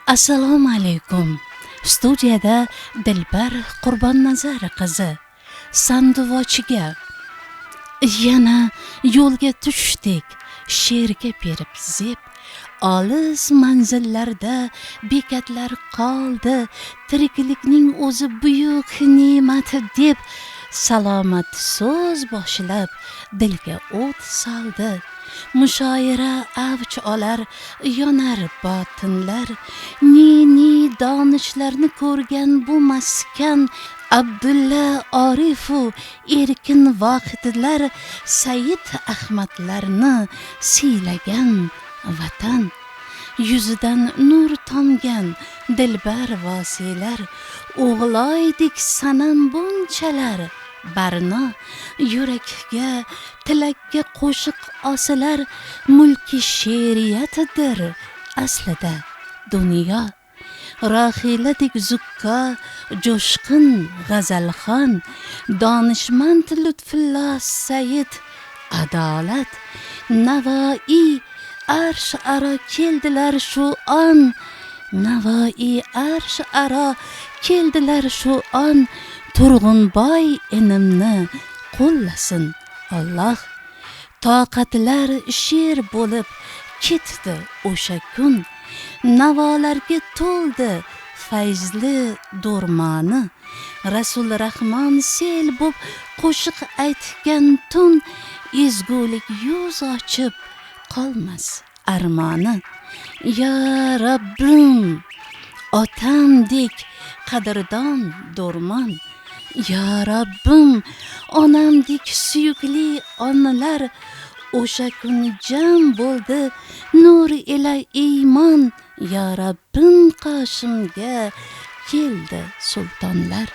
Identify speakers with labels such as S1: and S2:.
S1: Assalomu alaykum. Studiyada Dilbar Qurbonnazar qizi sanduvochiga yana yo'lga tushdik. She'rga berib zeb, olis manzillarda bekatlar qoldi. Tiriklikning o'zi buyuk ne'mat deb salomat so'z boshlab dilga o't soldi. Mushoira avj olar, yonar botinlar. Ni donishlarni ko'rgan bu maskan, Abdulla Orifu erkin vohidlar, Said Ahmadlarni siylagan vatan. Yuzidan nur tomgan dilbar vosiylar, o'g'loydek sanam bunchalar. Barno yurakga, tilakka qo'shiq osilar, mulki she'riyatidir aslida dunyo. Rohiladek zukko, jo'shqin g'azalxon, donishmand Lutfullo Said, adolat, Navoiy arsh aro keldilar shu on. Navoiy arsh aro keldilar shu on. Turg'unboy inimni qo'llasin Alloh. Toqatlar she'r bo'lib ketdi o'sha kun. Navolarga to'ldi fayzli do'rmoni. Rasul Rahmon sel bo'p qo'shiq aytgan tun. Ezgulik yuz ochib qolmas armoni. Ya Rabbim, otamdek qadrdon do'rmon. Ya Rabbim, onamdek suyukli onalar. O'sha kun jam bo'ldi nur ila iymon. Ya Rabbim, qoshimga keldi sultonlar.